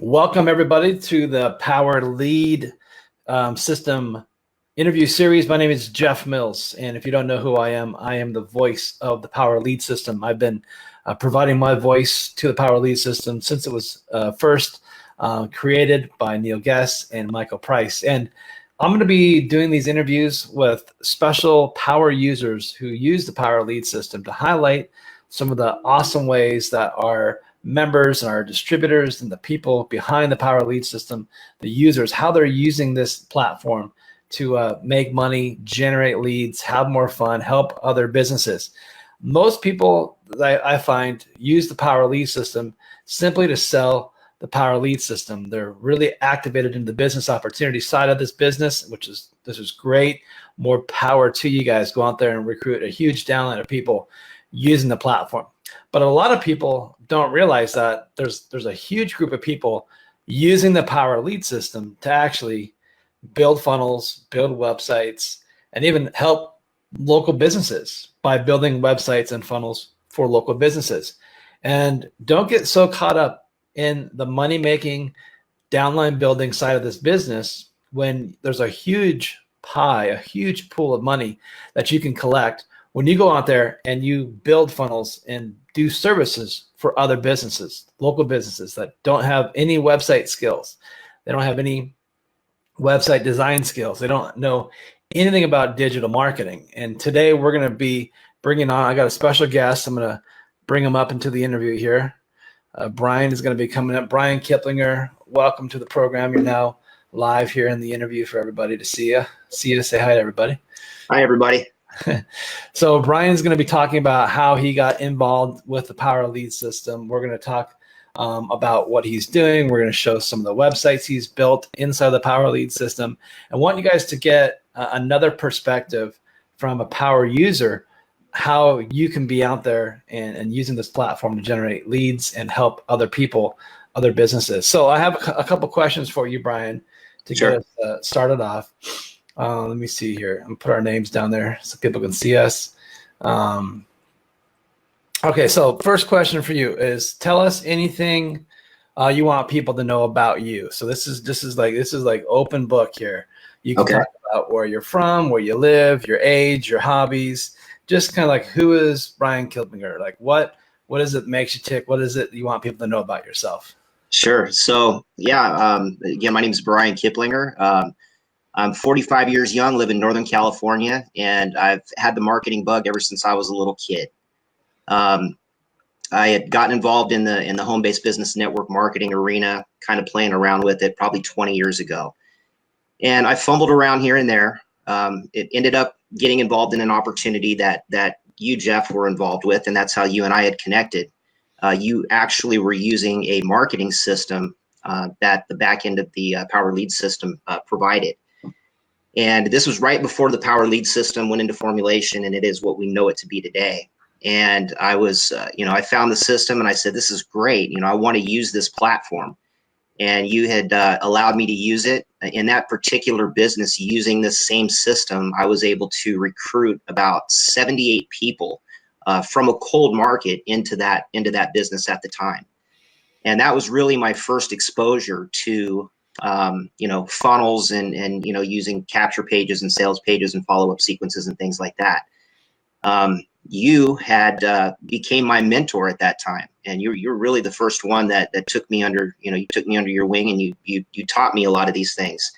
Welcome, everybody, to the Power Lead System interview series. My name is Jeff Mills, and if you don't know who I am the voice of the Power Lead System. I've been providing my voice to the Power Lead System since it was first created by Neil Guest and Michael Price. And I'm going to be doing these interviews with special power users who use the Power Lead System to highlight some of the awesome ways that our members and our distributors and the people behind the Power Lead System, the users, how they're using this platform to make money, generate leads, have more fun, help other businesses. Most people that I find use the Power Lead System simply to sell the Power Lead System. They're really activated in the business opportunity side of this business, this is great. More power to you guys. Go out there and recruit a huge downline of people using the platform. But a lot of people don't realize that there's a huge group of people using the Power Lead System to actually build funnels, build websites, and even help local businesses by building websites and funnels for local businesses. And don't get so caught up in the money-making, downline building side of this business when there's a huge pie, a huge pool of money that you can collect when you go out there and you build funnels and do services for other businesses, local businesses that don't have any website skills. They don't have any website design skills. They don't know anything about digital marketing. And today we're going to be bringing on, I got a special guest. I'm going to bring him up into the interview here. Brian is going to be coming up. Brian Kiplinger, welcome to the program. You're now live here in the interview for everybody to see you. Say hi to everybody. Hi, everybody. So Brian's going to be talking about how he got involved with the Power Lead System. We're going to talk about what he's doing. We're going to show some of the websites he's built inside the Power Lead System. I want you guys to get another perspective from a power user, how you can be out there and using this platform to generate leads and help other people, other businesses. So I have a couple questions for you, Brian, to Sure. get us started off. Let me see here. I'm gonna put our names down there so people can see us. Okay, so first question for you is: tell us anything you want people to know about you. So this is like open book here. You can talk about where you're from, where you live, your age, your hobbies. Just kind of like, who is Brian Kiplinger? Like, what is it makes you tick? What is it you want people to know about yourself? Sure. So, again, my name is Brian Kiplinger. I'm 45 years young, live in Northern California, and I've had the marketing bug ever since I was a little kid. I had gotten involved in the home-based business network marketing arena, kind of playing around with it probably 20 years ago. And I fumbled around here and there. It ended up getting involved in an opportunity that you, Jeff, were involved with, and that's how you and I had connected. You actually were using a marketing system that the back end of the Power Lead System provided. And this was right before the Power Lead System went into formulation, and it is what we know it to be today. And I was, I found the system and I said, this is great. I want to use this platform. And you had allowed me to use it. In that particular business, using this same system, I was able to recruit about 78 people from a cold market into that business at the time. And that was really my first exposure to funnels and using capture pages and sales pages and follow-up sequences and things like that. You had became my mentor at that time, and you're really the first one that took me under your wing, and you taught me a lot of these things.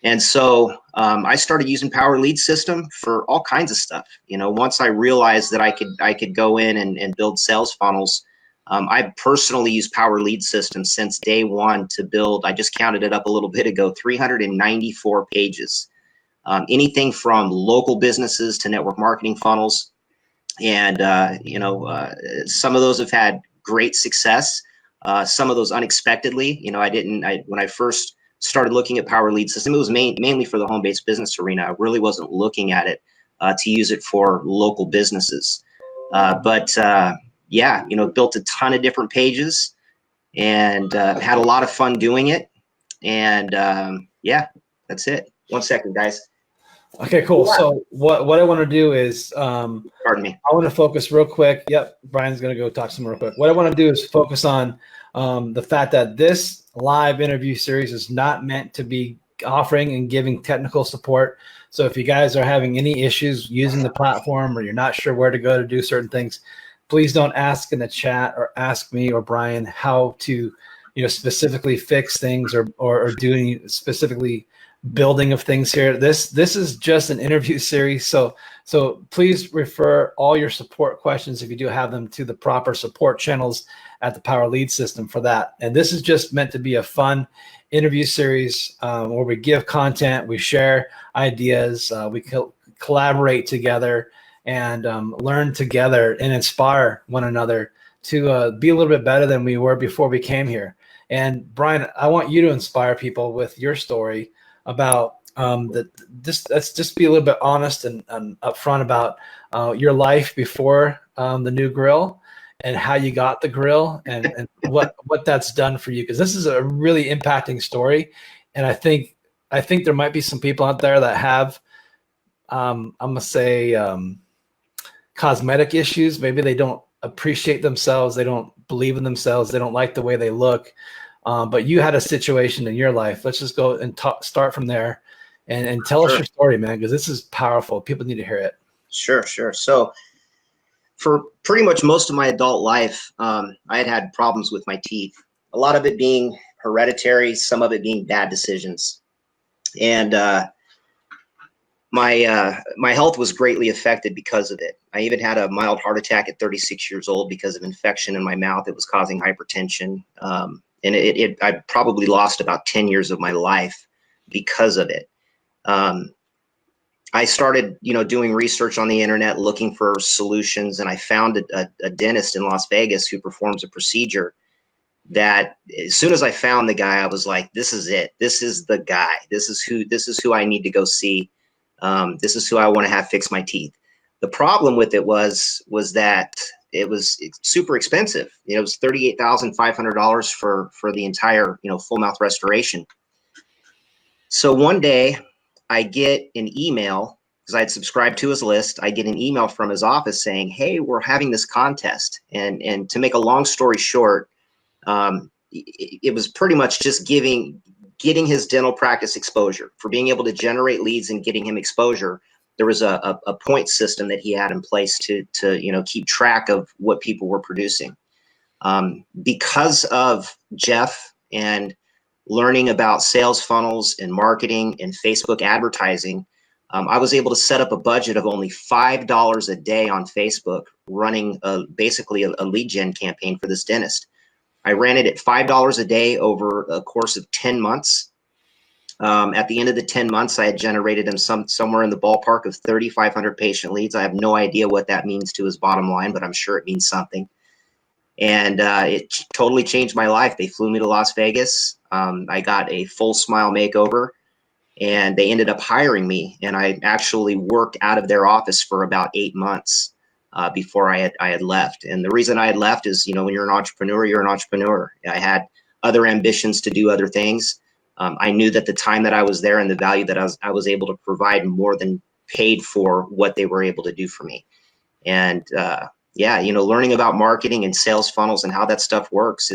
And so I started using Power Lead System for all kinds of stuff. Once I realized that I could go in and build sales funnels. I personally use Power Lead System since day one to build, I just counted it up a little bit ago, 394 pages. Anything from local businesses to network marketing funnels. And, some of those have had great success. Some of those unexpectedly. When I first started looking at Power Lead System, it was mainly for the home-based business arena. I really wasn't looking at it to use it for local businesses. Built a ton of different pages and had a lot of fun doing it. And that's it. 1 second, guys. Okay, cool. So what I want to do is, pardon me. I want to focus real quick. Yep, Brian's going to go talk some real quick. What I want to do is focus on the fact that this live interview series is not meant to be offering and giving technical support. So if you guys are having any issues using the platform or you're not sure where to go to do certain things, please don't ask in the chat or ask me or Brian how to, specifically fix things or doing specifically building of things here. This is just an interview series. So please refer all your support questions, if you do have them, to the proper support channels at the Power Lead System for that. And this is just meant to be a fun interview series where we give content, we share ideas, we collaborate together and learn together and inspire one another to be a little bit better than we were before we came here. And Brian, I want you to inspire people with your story about let's just be a little bit honest and upfront about your life before the new grill and how you got the grill and what that's done for you, because this is a really impacting story. And I think there might be some people out there that have I'm gonna say cosmetic issues. Maybe they don't appreciate themselves, they don't believe in themselves, they don't like the way they look. But you had a situation in your life. Let's just go and start from there and tell us your story, man, because this is powerful. People need to hear it. Sure. So for pretty much most of my adult life, I had problems with my teeth, a lot of it being hereditary, some of it being bad decisions. And my health was greatly affected because of it. I even had a mild heart attack at 36 years old because of infection in my mouth. It was causing hypertension. And I probably lost about 10 years of my life because of it. I started, doing research on the internet, looking for solutions, and I found a dentist in Las Vegas who performs a procedure that, as soon as I found the guy, I was like, this is it. This is the guy. This is who I need to go see. This is who I want to have fix my teeth. The problem with it was that it was super expensive. It was $38,500 for the entire, full mouth restoration. So one day I get an email, because I'd subscribed to his list. I get an email from his office saying, hey, we're having this contest. And to make a long story short, it was pretty much just getting his dental practice exposure. For being able to generate leads and getting him exposure, there was a point system that he had in place to keep track of what people were producing. Because of Jeff and learning about sales funnels and marketing and Facebook advertising, I was able to set up a budget of only $5 a day on Facebook, running basically a lead gen campaign for this dentist. I ran it at $5 a day over a course of 10 months. At the end of the 10 months, I had generated him somewhere in the ballpark of 3,500 patient leads. I have no idea what that means to his bottom line, but I'm sure it means something. And it totally changed my life. They flew me to Las Vegas. I got a full smile makeover, and they ended up hiring me. And I actually worked out of their office for about 8 months before I had left. And the reason I had left is, when you're an entrepreneur, you're an entrepreneur. I had other ambitions to do other things. I knew that the time that I was there and the value that I was able to provide more than paid for what they were able to do for me. And learning about marketing and sales funnels and how that stuff works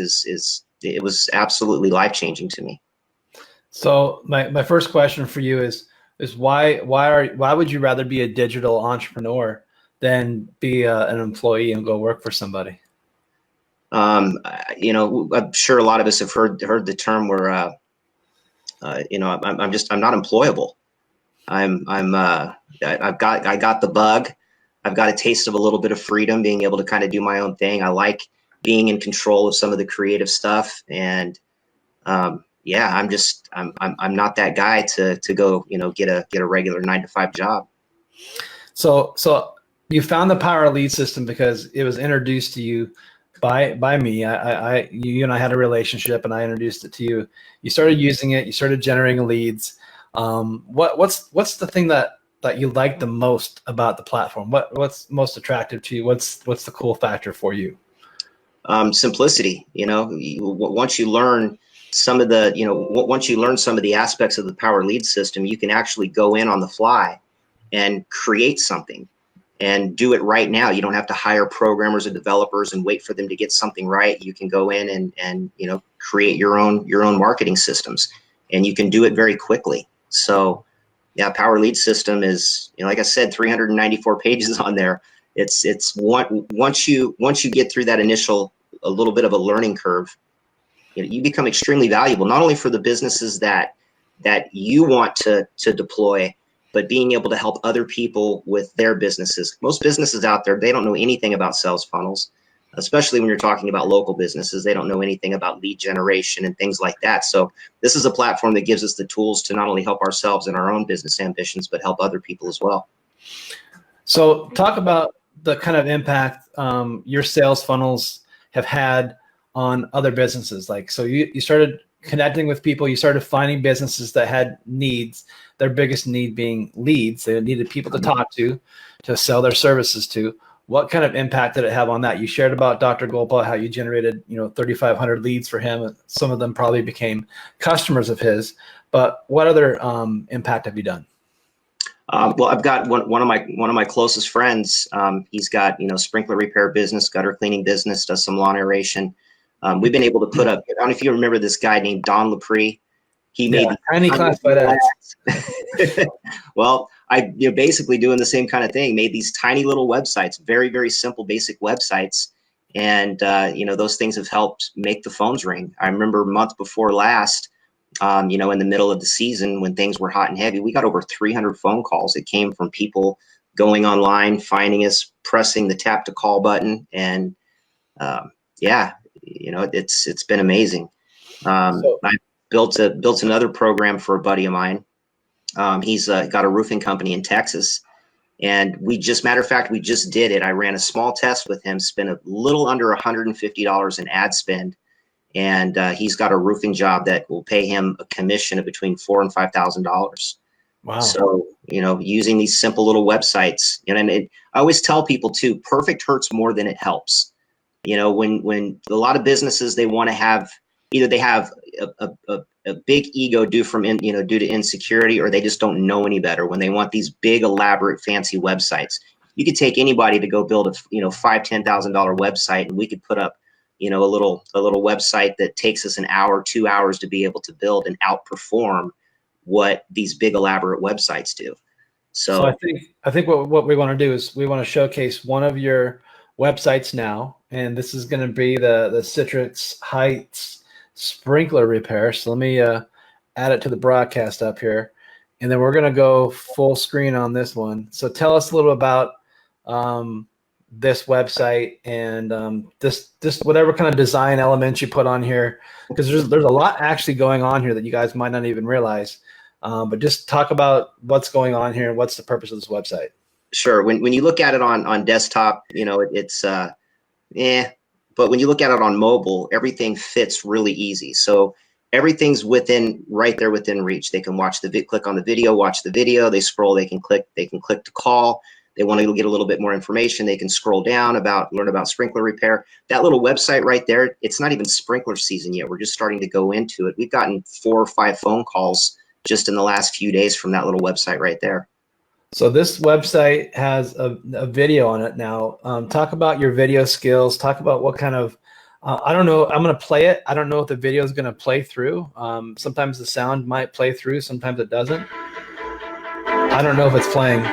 it was absolutely life-changing to me. So my first question for you is why would you rather be a digital entrepreneur than be an employee and go work for somebody? I'm sure a lot of us have heard the term where I'm not employable. I got the bug. I've got a taste of a little bit of freedom, being able to kind of do my own thing. I like being in control of some of the creative stuff. And I'm not that guy to go, get a regular 9-to-5 job. So you found the Power Lead System because it was introduced to you by me. You and I had a relationship, and I introduced it to you. You started using it. You started generating leads. What's the thing that you like the most about the platform? What's most attractive to you? What's the cool factor for you? Simplicity. Once you learn some of the aspects of the Power Lead System, you can actually go in on the fly and create something. and do it right now. You don't have to hire programmers or developers and wait for them to get something right. You can go in and create your own marketing systems, and you can do it very quickly. So yeah, Power Lead System is, like I said, 394 pages on there. It's once you get through that initial a little bit of a learning curve, you become extremely valuable, not only for the businesses that you want to deploy, but being able to help other people with their businesses. Most businesses out there, they don't know anything about sales funnels, especially when you're talking about local businesses. They don't know anything about lead generation and things like that. So this is a platform that gives us the tools to not only help ourselves in our own business ambitions, but help other people as well. So talk about the kind of impact your sales funnels have had on other businesses. Like, so you started connecting with people, you started finding businesses that had needs, their biggest need being leads. They needed people to talk to sell their services to. What kind of impact did it have on that? You shared about Dr. Golpa, how you generated 3,500 leads for him. Some of them probably became customers of his, but what other impact have you done? Well, I've got one of my closest friends. He's got sprinkler repair business, gutter cleaning business, does some lawn aeration. We've been able to put up. I don't know if you remember this guy named Don Lepre. He made tiny classified ads. Well, I basically doing the same kind of thing. Made these tiny little websites, very very simple, basic websites, and those things have helped make the phones ring. I remember a month before last. In the middle of the season when things were hot and heavy, we got over 300 phone calls. It came from people going online, finding us, pressing the tap to call button, and it's been amazing. I built another program for a buddy of mine. He's got a roofing company in Texas, and we just did it. I ran a small test with him, spent a little under $150 in ad spend. And he's got a roofing job that will pay him a commission of between $4,000 and $5,000. Wow. So, using these simple little websites, and I always tell people too, perfect hurts more than it helps. When a lot of businesses, they want to have, either they have a big ego due to insecurity, or they just don't know any better. When they want these big, elaborate, fancy websites, you could take anybody to go build a $5,000, $10,000 website, and we could put up a little website that takes us an hour, 2 hours to be able to build and outperform what these big elaborate websites do. So I think what we want to do is we want to showcase one of your websites now, and this is going to be the Citrix Heights sprinkler repair. So let me add it to the broadcast up here, and then we're going to go full screen on this one. So tell us a little about this website and this whatever kind of design elements you put on here, because there's a lot actually going on here that you guys might not even realize. But just talk about what's going on here and what's the purpose of this website. Sure. When you look at it on desktop, it's but when you look at it on mobile, everything fits really easy. So everything's right there within reach. They can click on the video, watch the video. They scroll. They can click to call. They want to get a little bit more information. They can scroll down learn about sprinkler repair. That little website right there, it's not even sprinkler season yet. We're just starting to go into it. We've gotten 4 or 5 phone calls just in the last few days from that little website right there. So this website has a video on it now. Talk about your video skills. Talk about what kind of, I don't know, I'm going to play it. I don't know if the video is going to play through. Sometimes the sound might play through. Sometimes it doesn't. I don't know if it's playing.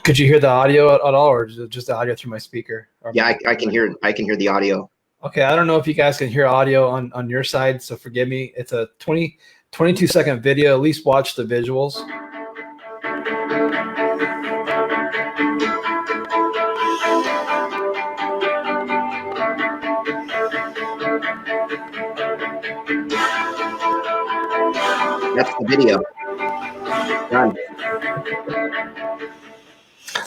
Could you hear the audio at all, or just the audio through my speaker? Yeah, I can hear the audio. Okay, I don't know if you guys can hear audio on your side, so forgive me. It's a 22-second video. At least watch the visuals. That's the video. Done.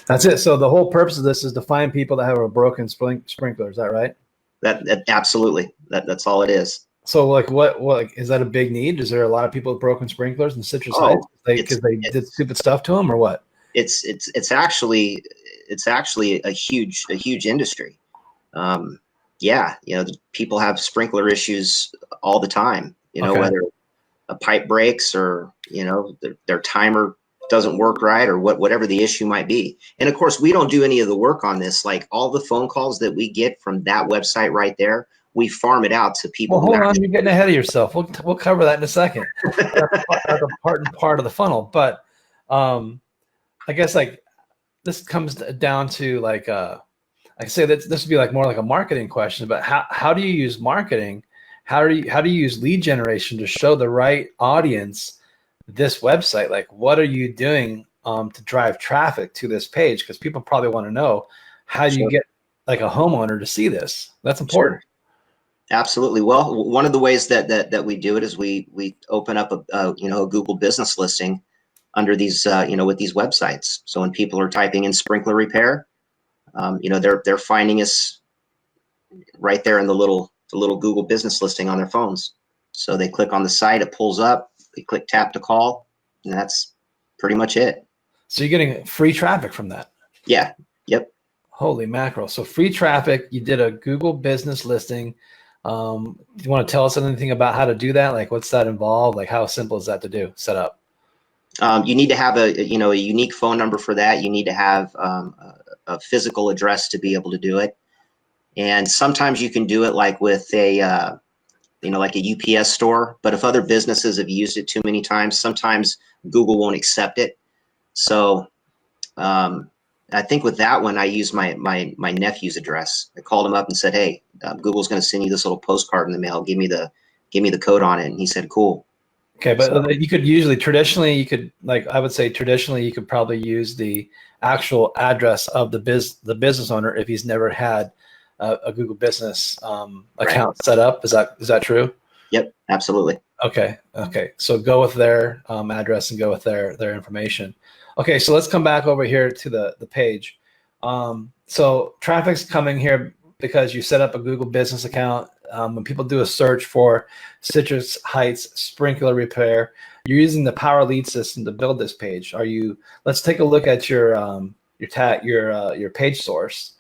That's it. So the whole purpose of this is to find people that have a broken sprinkler. Is that right? That absolutely. That's all it is. So what is that a big need? Is there a lot of people with broken sprinklers in Citrus Heights because they did stupid stuff to them, or what? It's actually a huge industry. People have sprinkler issues all the time. Whether a pipe breaks or their timer doesn't work right, or whatever the issue might be. And of course, we don't do any of the work on this. Like all the phone calls that we get from that website right there, we farm it out to people. Well, hold on, you're getting ahead of yourself. We'll cover that in a second. That's a part of the funnel, but I guess like this comes down to like I say that this would be like more like a marketing question, but how do you use marketing? How do you use lead generation to show the right audience this website? Like, what are you doing to drive traffic to this page? Because people probably want to know, how do you get like a homeowner to see this? That's important. Sure. Absolutely. Well, one of the ways that we do it is we open up a Google business listing under these with these websites. So when people are typing in sprinkler repair, they're finding us right there in the little Google business listing on their phones. So they click on the site, it pulls up, they click tap to call, and that's pretty much it. So you're getting free traffic from that? Yeah. Yep. Holy mackerel. So free traffic, you did a Google business listing. Do you want to tell us anything about how to do that? Like, what's that involved? Like, how simple is that to do, set up? You need to have a unique phone number for that. You need to have a physical address to be able to do it. And sometimes you can do it like with a like a UPS store. But if other businesses have used it too many times, sometimes Google won't accept it. So I think with that one, I used my nephew's address. I called him up and said, "Hey, Google's going to send you this little postcard in the mail. Give me the code on it." And he said, "Cool." Okay, but you could usually traditionally you could probably use the actual address of the business owner if he's never had a Google business account set up. Is that true? Yep, absolutely. Okay. So go with their address and go with their information. Okay, so let's come back over here to the page. So traffic's coming here because you set up a Google business account. When people do a search for Citrus Heights sprinkler repair, you're using the Power Lead system to build this page. Let's take a look at your page source,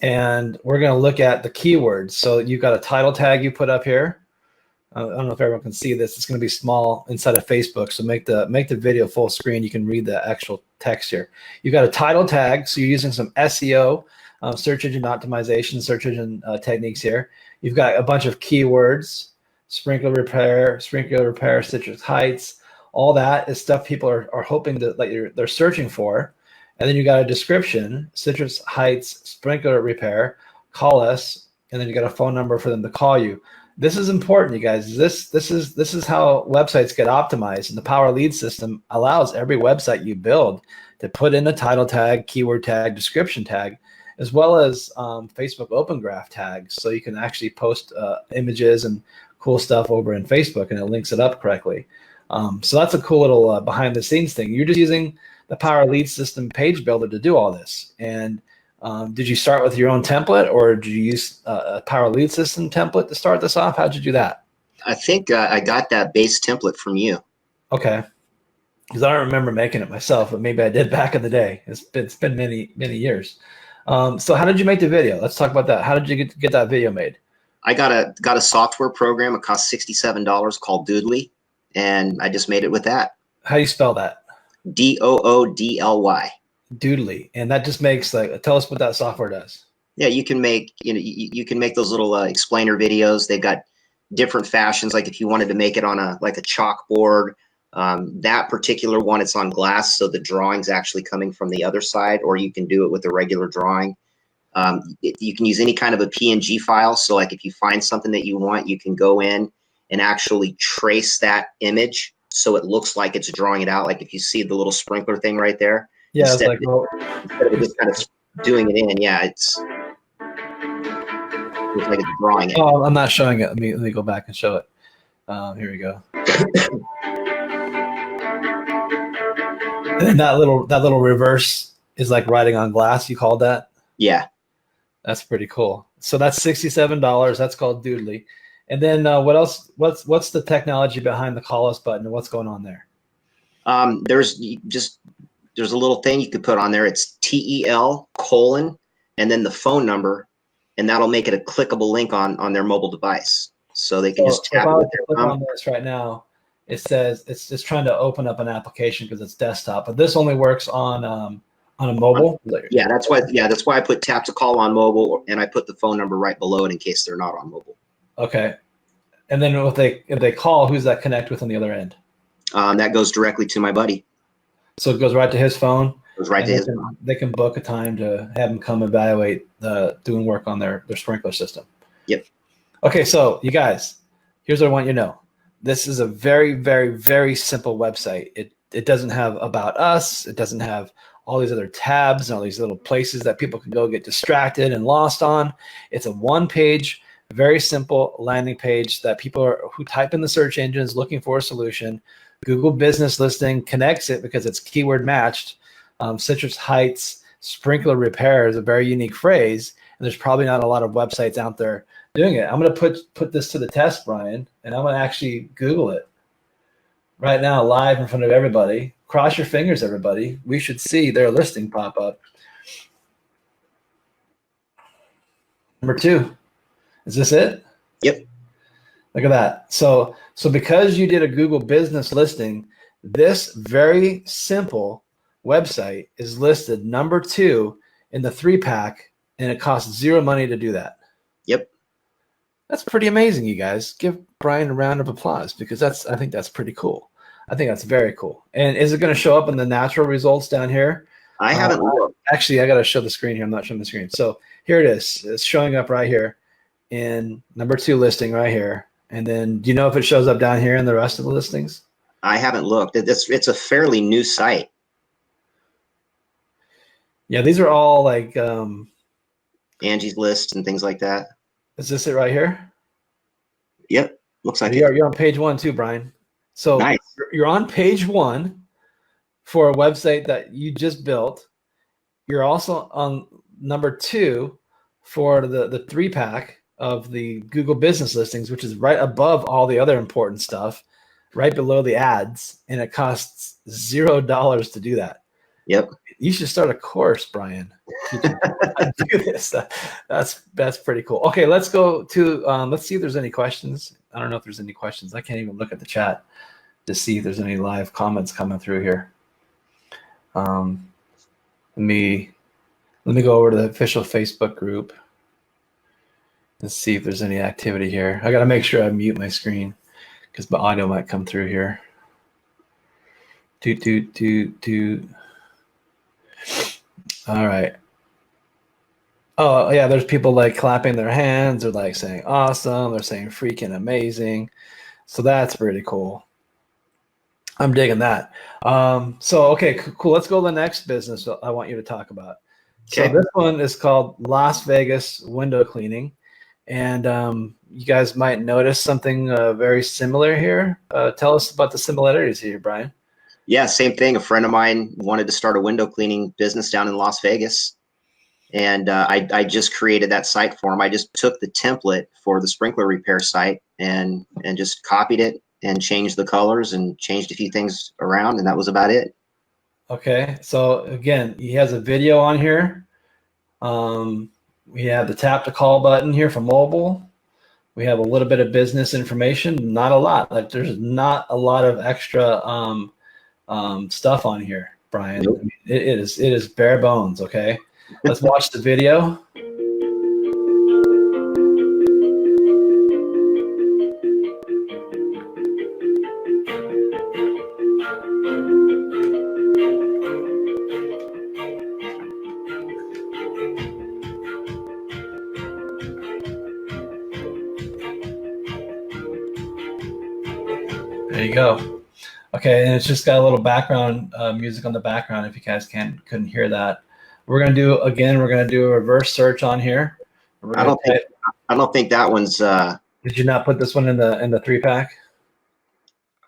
and we're going to look at the keywords. So you've got a title tag you put up here. I don't know if everyone can see this. It's going to be small inside of Facebook. So make the video full screen. You can read the actual text here. You've got a title tag. So you're using some SEO, search engine optimization, search engine techniques here. You've got a bunch of keywords: sprinkler repair, Citrus Heights. All that is stuff people are hoping that they're searching for. And then you got a description: Citrus Heights sprinkler repair. Call us, and then you got a phone number for them to call you. This is important, you guys. This is how websites get optimized, and the Power Lead system allows every website you build to put in a title tag, keyword tag, description tag, as well as Facebook Open Graph tags, so you can actually post images and cool stuff over in Facebook, and it links it up correctly. So that's a cool little behind the scenes thing. You're just using the Power Lead system page builder to do all this. And did you start with your own template, or did you use a Power Lead system template to start this off? How'd you do that? I think I got that base template from you. Okay. Because I don't remember making it myself, but maybe I did back in the day. It's been many years. So how did you make the video? Let's talk about that. How did you get that video made? I got a software program. It cost $67 called Doodly, and I just made it with that. How do you spell that? Doodly. Doodly, and that just makes tell us what that software does. Yeah, you can make you can make those little explainer videos. They've got different fashions. Like if you wanted to make it on a chalkboard, that particular one, it's on glass, so the drawing's actually coming from the other side, or you can do it with a regular drawing. You can use any kind of a PNG file. So like if you find something that you want, you can go in and actually trace that image so it looks like it's drawing it out. Like if you see the little sprinkler thing right there. Yeah, instead it's like instead of just kind of doing it in, yeah, it's like it's drawing it. Oh, I'm not showing it. Let me go back and show it. Here we go. And that little reverse is like writing on glass. You called that? Yeah. That's pretty cool. So that's $67. That's called Doodly. And then what else? What's the technology behind the call us button, and what's going on there? There's a little thing you could put on there. It's TEL : and then the phone number, and that'll make it a clickable link on their mobile device, so they can just tap it with their thumb. On this right now, it says it's just trying to open up an application because it's desktop, but this only works on a mobile. Yeah, that's why. Yeah, that's why I put tap to call on mobile, and I put the phone number right below it in case they're not on mobile. Okay. And then if they call, who's that connect with on the other end? That goes directly to my buddy. So it goes right to his phone. Goes right to his. They can book a time to have him come evaluate doing work on their sprinkler system. Yep. Okay, so you guys, here's what I want you to know. This is a very, very, very simple website. It doesn't have about us. It doesn't have all these other tabs and all these little places that people can go get distracted and lost on. It's a one-page, very simple landing page that people who type in the search engines looking for a solution. Google Business Listing connects it because it's keyword matched. Citrus Heights sprinkler repair is a very unique phrase, and there's probably not a lot of websites out there doing it. I'm going to put this to the test, Brian, and I'm going to actually Google it right now live in front of everybody. Cross your fingers, everybody. We should see their listing pop up. Number 2. Is this it? Yep. Look at that. So because you did a Google Business Listing, this very simple website is listed number 2 in the 3-pack, and it costs 0 money to do that. Yep. That's pretty amazing, you guys. Give Brian a round of applause because I think that's pretty cool. I think that's very cool. And is it going to show up in the natural results down here? I haven't looked. Actually, I got to show the screen here. I'm not showing the screen. So here it is. It's showing up right here in number 2 listing right here. And then do you know if it shows up down here in the rest of the listings? I haven't looked. It's a fairly new site. Yeah, these are all like Angie's List and things like that. Is this it right here? Yep. Looks like you're on page 1 too, Brian. So nice. You're on page 1 for a website that you just built. You're also on number 2 for the 3-pack of the Google Business Listings, which is right above all the other important stuff, right below the ads, and it costs $0 to do that. Yep. You should start a course, Brian. Do this. That's pretty cool. Okay, let's go to let's see if there's any questions. I don't know if there's any questions. I can't even look at the chat to see if there's any live comments coming through here. Let me go over to the official Facebook group and see if there's any activity here. I got to make sure I mute my screen because my audio might come through here. Toot. All right. Oh, yeah, there's people like clapping their hands or like saying awesome. They're saying freaking amazing. So that's pretty cool. I'm digging that. Okay, cool. Let's go to the next business I want you to talk about. Okay. So this one is called Las Vegas window cleaning. And you guys might notice something very similar here. Tell us about the similarities here, Brian. Yeah, same thing. A friend of mine wanted to start a window cleaning business down in Las Vegas. And I just created that site for him. I just took the template for the sprinkler repair site and just copied it and changed the colors and changed a few things around, and that was about it. Okay, so again, he has a video on here. We have the tap to call button here for mobile. We have a little bit of business information, not a lot. Like there's not a lot of extra stuff on here, Brian. Nope. I mean, it is bare bones. Okay, let's watch the video. There you go. Okay, and it's just got a little background music on the background. If you guys couldn't hear that, we're gonna do a reverse search on here. I don't think that one's. Did you not put this one in the 3-pack?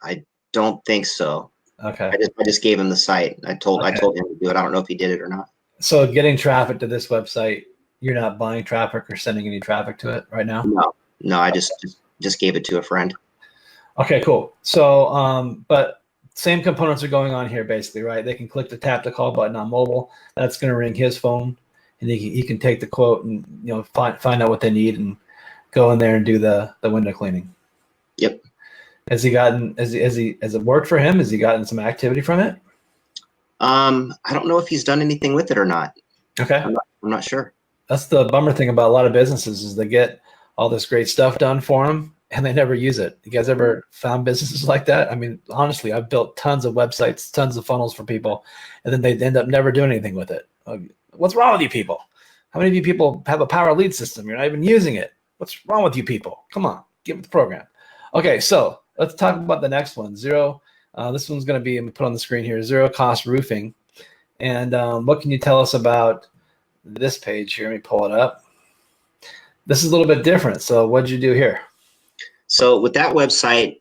I don't think so. Okay. I just gave him the site. I told him to do it. I don't know if he did it or not. So getting traffic to this website, you're not buying traffic or sending any traffic to it right now? No. I just gave it to a friend. Okay, cool. So, but same components are going on here basically, right? They can click the tap to call button on mobile. That's going to ring his phone, and he can take the quote and find out what they need and go in there and do the window cleaning. Yep. Has it worked for him? Has he gotten some activity from it? I don't know if he's done anything with it or not. Okay. I'm not sure. That's the bummer thing about a lot of businesses is they get all this great stuff done for them and they never use it. You guys ever found businesses like that? I mean, honestly, I've built tons of websites, tons of funnels for people, and then they end up never doing anything with it. What's wrong with you people? How many of you people have a power lead system? You're not even using it. What's wrong with you people? Come on, get with the program. Okay, so let's talk about the next one. Zero. This one's going to be, I'm going to put on the screen here, Zero Cost Roofing. And what can you tell us about this page here? Let me pull it up. This is a little bit different. So what did you do here? So with that website,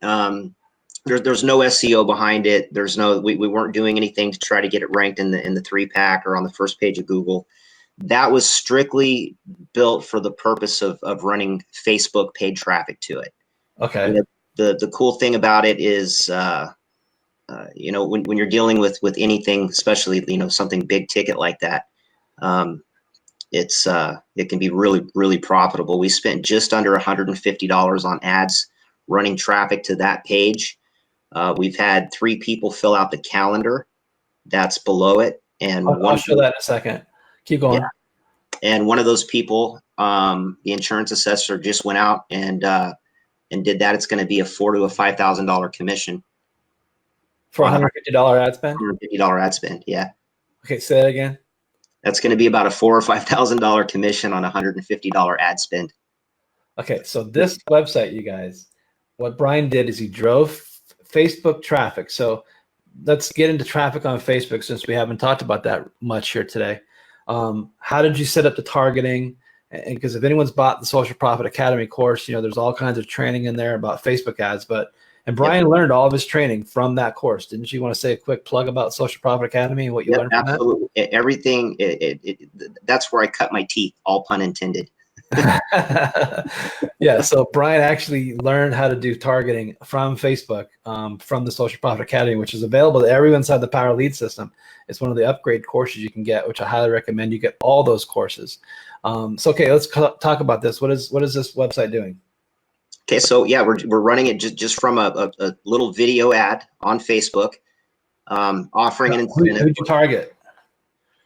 there's no SEO behind it. There's no, we weren't doing anything to try to get it ranked in the 3-pack or on the first page of Google. That was strictly built for the purpose of running Facebook paid traffic to it. Okay. You know, the cool thing about it is, you know, when you're dealing with anything, especially, you know, something big ticket like that, it can be really, really profitable. We spent just under $150 on ads running traffic to that page. We've had 3 people fill out the calendar that's below it. And I'll show that in a second. Keep going. Yeah. And one of those people, the insurance assessor just went out and did that. It's going to be a $4,000 to a $5,000 commission. For $150 ad spend? $150 ad spend, yeah. Okay, say that again. That's going to be about a $4,000 or $5,000 commission on a $150 ad spend. Okay, so this website, you guys, what Brian did is he drove Facebook traffic. So let's get into traffic on Facebook since we haven't talked about that much here today. How did you set up the targeting? And because if anyone's bought the Social Profit Academy course, you know, there's all kinds of training in there about Facebook ads, and Brian learned all of his training from that course. Didn't you want to say a quick plug about Social Profit Academy and what you learned from that? Absolutely. Everything, that's where I cut my teeth, all pun intended. Yeah, so Brian actually learned how to do targeting from Facebook, from the Social Profit Academy, which is available to everyone inside the Power Lead system. It's one of the upgrade courses you can get, which I highly recommend you get all those courses. So okay, let's talk about this. What is this website doing? Okay, so yeah, we're running it just from a little video ad on Facebook, offering an incentive. Who'd you target?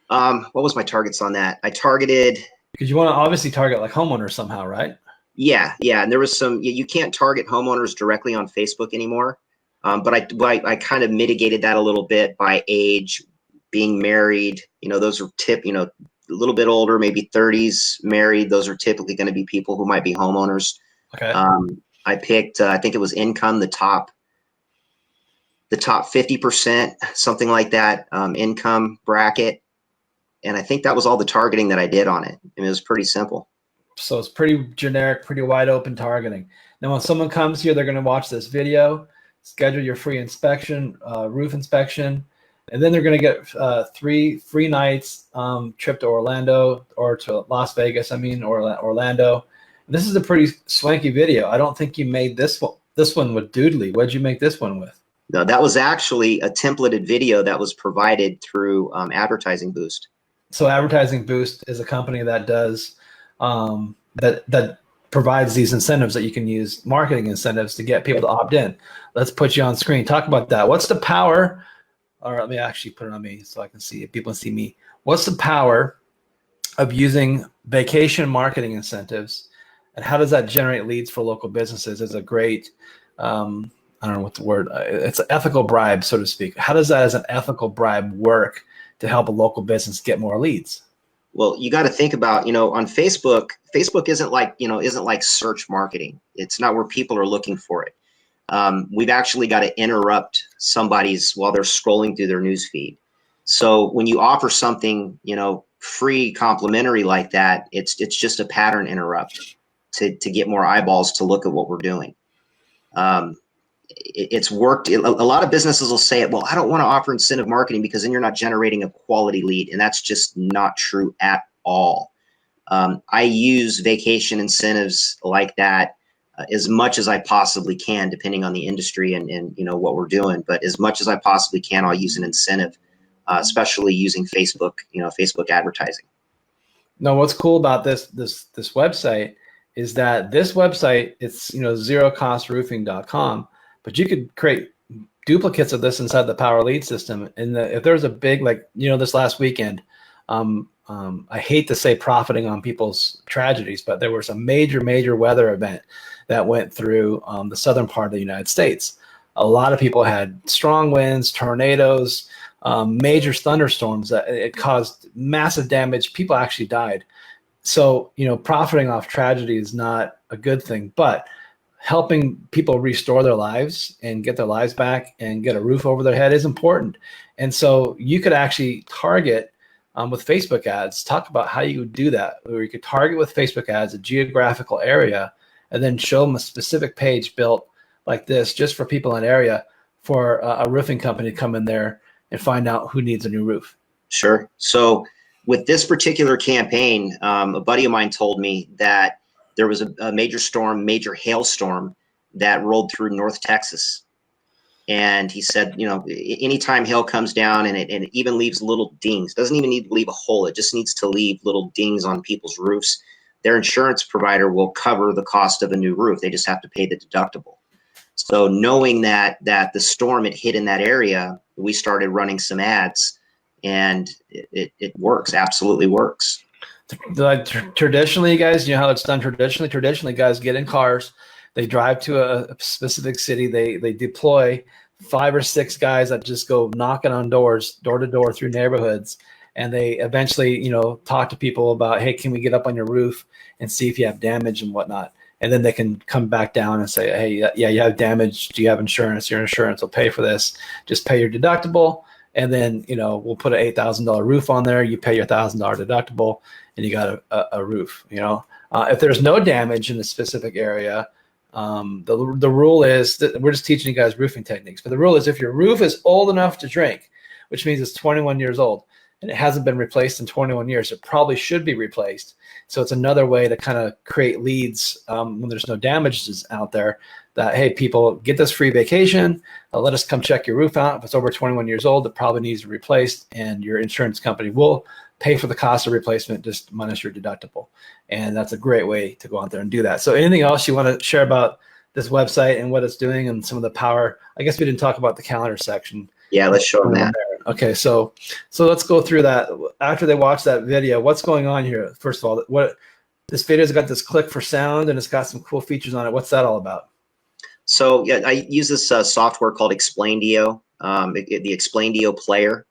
What was my targets on that? I targeted, because you want to obviously target like homeowners somehow, right? Yeah, and there was some. You can't target homeowners directly on Facebook anymore, but I kind of mitigated that a little bit by age, being married. You know, those are you know, a little bit older, maybe 30s, married. Those are typically going to be people who might be homeowners. Okay. I picked, I think it was income, the top 50%, something like that, income bracket. And I think that was all the targeting that I did on it. I mean, it was pretty simple. So it's pretty generic, pretty wide open targeting. Now, when someone comes here, they're going to watch this video, schedule your free inspection, roof inspection, and then they're going to get 3 free nights trip to Orlando or to Las Vegas, or Orlando. This is a pretty swanky video. I don't think you made this one with Doodly. What did you make this one with? No, that was actually a templated video that was provided through Advertising Boost. So Advertising Boost is a company that does that provides these incentives that you can use, marketing incentives to get people to opt in. Let's put you on screen. Talk about that. What's the power? Or let me actually put it on me so I can see it. People can see me. What's the power of using vacation marketing incentives? And how does that generate leads for local businesses? It's a great, I don't know what the word, it's an ethical bribe, so to speak. How does that as an ethical bribe work to help a local business get more leads? Well, you got to think about, you know, on Facebook isn't like search marketing. It's not where people are looking for it. We've actually got to interrupt somebody's while they're scrolling through their news feed. So when you offer something, you know, free, complimentary like that, it's just a pattern interrupt to get more eyeballs to look at what we're doing. It's worked. A lot of businesses will say, well, I don't want to offer incentive marketing because then you're not generating a quality lead. And that's just not true at all. I use vacation incentives like that as much as I possibly can, depending on the industry and you know what we're doing. But as much as I possibly can, I'll use an incentive, especially using Facebook, you know, Facebook advertising. Now, what's cool about this website is that this website, it's, you know, zerocostrroofing.com, but you could create duplicates of this inside the Power Lead system. And if there's a big, like, this last weekend, I hate to say profiting on people's tragedies, but there was a major weather event that went through the southern part of the United States. A lot of people had strong winds, tornadoes, major thunderstorms that it caused massive damage. People actually died. So, profiting off tragedy is not a good thing, but helping people restore their lives and get their lives back and get a roof over their head is important. And so you could actually target with Facebook ads, talk about how you would do that, where you could target with Facebook ads a geographical area and then show them a specific page built like this just for people in an area for a roofing company to come in there and find out who needs a new roof. Sure. So with this particular campaign, a buddy of mine told me that there was a major hailstorm that rolled through North Texas. And he said, anytime hail comes down and it even leaves little dings, doesn't even need to leave a hole. It just needs to leave little dings on people's roofs. Their insurance provider will cover the cost of a new roof. They just have to pay the deductible. So knowing that the storm had hit in that area, we started running some ads, and it works, absolutely works. Like traditionally, guys, you know how it's done traditionally? Traditionally, guys get in cars, they drive to a specific city, they deploy 5 or 6 guys that just go knocking on doors, door to door through neighborhoods, and they eventually, talk to people about, hey, can we get up on your roof and see if you have damage and whatnot? And then they can come back down and say, hey, yeah, you have damage. Do you have insurance? Your insurance will pay for this. Just pay your deductible. And then, we'll put an $8,000 roof on there. You pay your $1,000 deductible and you got a roof, If there's no damage in a specific area, the rule is that we're just teaching you guys roofing techniques. But the rule is if your roof is old enough to drink, which means it's 21 years old, and it hasn't been replaced in 21 years, it probably should be replaced. So it's another way to kind of create leads when there's no damages out there that, hey, people, get this free vacation. Let us come check your roof out. If it's over 21 years old, it probably needs to be replaced, and your insurance company will pay for the cost of replacement, just minus your deductible. And that's a great way to go out there and do that. So anything else you want to share about this website and what it's doing and some of the power? I guess we didn't talk about the calendar section. Yeah, let's show them that. Okay, so let's go through that. After they watch that video, what's going on here? First of all, what this video's got this click for sound, and it's got some cool features on it. What's that all about? So yeah, I use this software called Explaindio, the Explaindio player,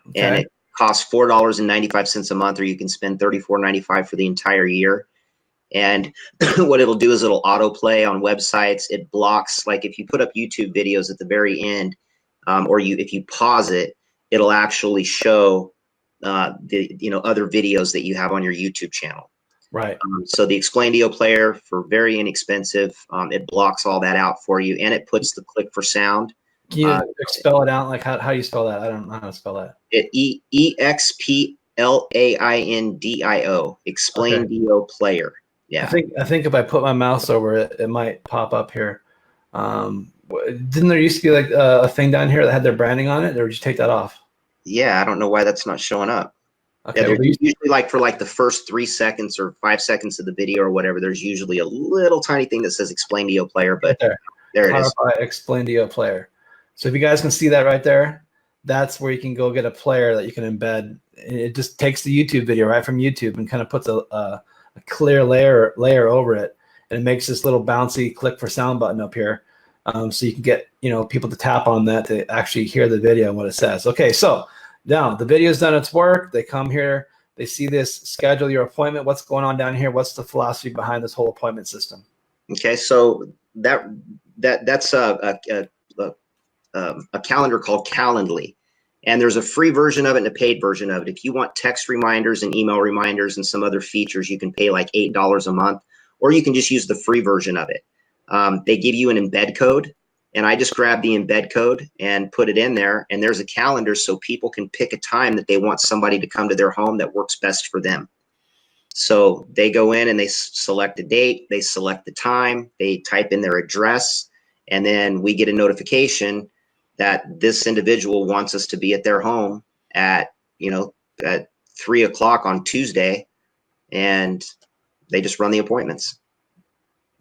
okay. And it costs $4.95 a month, or you can spend $34.95 for the entire year. And what it'll do is it'll autoplay on websites. It blocks, like if you put up YouTube videos at the very end, or if you pause it, it'll actually show the other videos that you have on your YouTube channel. Right. So the Explaindio player, for very inexpensive, it blocks all that out for you, and it puts the click for sound. Can you spell it out? Like how do you spell that? I don't know how to spell that. EXPLAINDIO, Explaindio player. Yeah. I think if I put my mouse over it, it might pop up here. Didn't there used to be like a thing down here that had their branding on it, or did you take that off? Yeah, I don't know why that's not showing up. Okay, yeah, there's usually like for like the first 3 seconds or 5 seconds of the video or whatever, there's usually a little tiny thing that says Explaindio player, but there it is. Explaindio player. So if you guys can see that right there, that's where you can go get a player that you can embed. It just takes the YouTube video right from YouTube and kind of puts a clear layer over it, and it makes this little bouncy click for sound button up here. So you can get people to tap on that to actually hear the video and what it says. Okay, so now the video's done its work. They come here, they see this, schedule your appointment. What's going on down here? What's the philosophy behind this whole appointment system? Okay, so that's a calendar called Calendly, and there's a free version of it and a paid version of it. If you want text reminders and email reminders and some other features, you can pay like $8 a month, or you can just use the free version of it. They give you an embed code, and I just grab the embed code and put it in there, and there's a calendar so people can pick a time that they want somebody to come to their home that works best for them. So they go in and they select a date, they select the time, they type in their address, and then we get a notification that this individual wants us to be at their home at 3 o'clock on Tuesday, and they just run the appointments.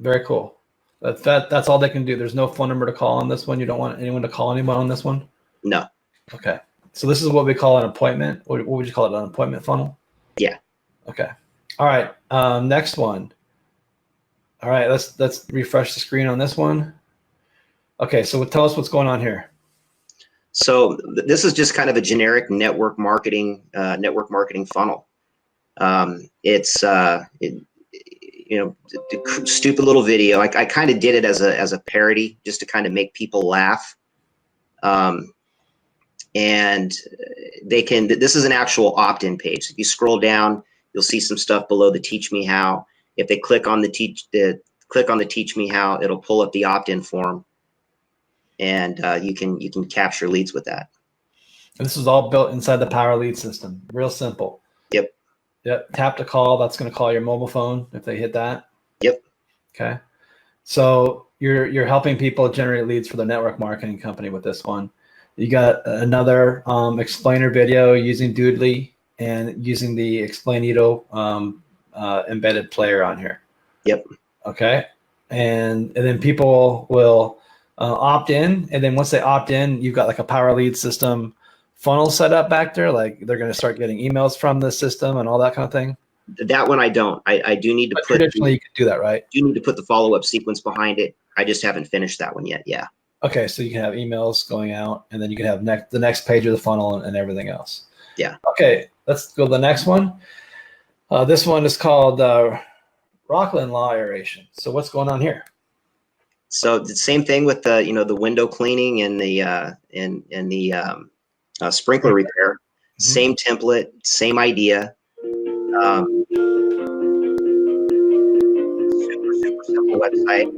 Very cool. That's all they can do. There's no phone number to call on this one. You don't want anyone to call anyone on this one? No. Okay. So this is what we call an appointment. What would you call it? An appointment funnel? Yeah. Okay. All right. Next one. All right. Let's refresh the screen on this one. Okay. So tell us what's going on here. So this is just kind of a generic network marketing funnel. Stupid little video. I kind of did it as a parody, just to kind of make people laugh. And this is an actual opt-in page. If you scroll down, you'll see some stuff below the Teach Me How. If they click on the Teach Me How, it'll pull up the opt-in form, and you can capture leads with that. And this is all built inside the Power Lead system. Real simple. Yep. Tap to call. That's going to call your mobile phone if they hit that. Yep. Okay. So you're helping people generate leads for the network marketing company with this one. You got another explainer video using Doodly and using the Explainito embedded player on here. Yep. Okay. And then people will opt in, and then once they opt in, you've got like a Power Lead system funnel set up back there. Like they're going to start getting emails from the system and all that kind of thing. That one I don't. I do need to put. Traditionally, you can do that, right? You need to put the follow-up sequence behind it. I just haven't finished that one yet. Yeah. Okay, so you can have emails going out, and then you can have the next page of the funnel and everything else. Yeah. Okay, let's go to the next one. This one is called Rockland Law Aeration. So what's going on here? So the same thing with the window cleaning and the sprinkler repair. Mm-hmm. Same template, same idea. Super simple website.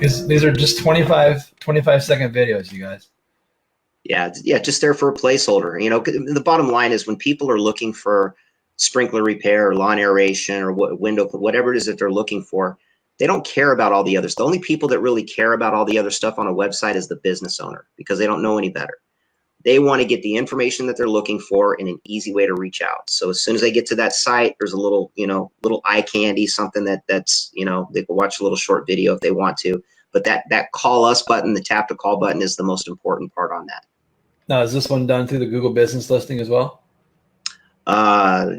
These are just 25-second videos, you guys. Yeah, just there for a placeholder. The bottom line is when people are looking for sprinkler repair or lawn aeration or whatever it is that they're looking for, they don't care about all the others. The only people that really care about all the other stuff on a website is the business owner, because they don't know any better. They want to get the information that they're looking for in an easy way to reach out. So as soon as they get to that site, there's a little eye candy, something that's they can watch a little short video if they want to. But that call us button, the tap to call button, is the most important part on that. Now, is this one done through the Google Business Listing as well? I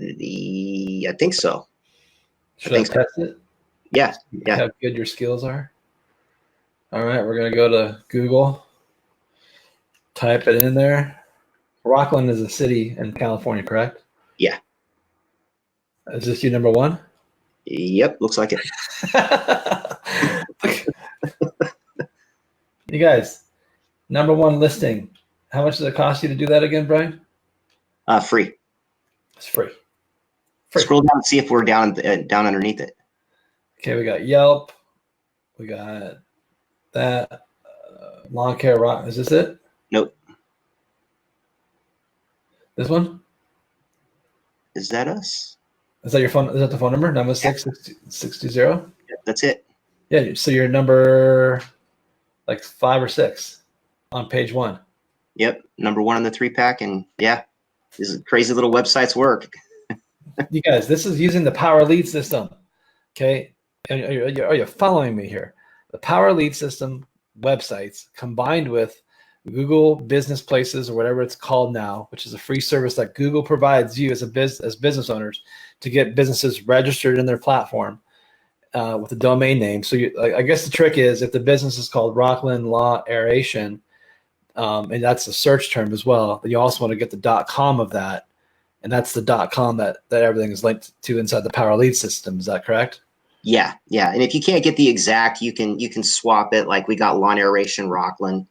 think so. Should I test it? Yeah. How good your skills are. All right, we're gonna go to Google. Type it in there. Rockland is a city in California, correct? Yeah. Is this your number one? Yep, looks like it. You guys, number one listing. How much does it cost you to do that again, Brian? Free. It's free. Scroll down and see if we're down underneath it. Okay, we got Yelp. We got that. Lawn Care Rock. Is this it? Nope. This one? Is that us? Is that your phone? Is that the phone number? 916-620? Yep, that's it. Yeah. So you're number like 5 or 6 on page 1. Yep, number 1 on the 3-pack, and yeah, these crazy little websites work. You guys, this is using the Power Lead system. Okay, are you following me here? The Power Lead system websites combined with Google Business Places, or whatever it's called now, which is a free service that Google provides you as business owners to get businesses registered in their platform with a domain name. So I guess the trick is, if the business is called Rockland Law Aeration, and that's a search term as well, but you also want to get the .com of that, and that's the .com that everything is linked to inside the Power Lead system. Is that correct? Yeah. And if you can't get the exact, you can swap it. Like we got Lawn Aeration Rockland.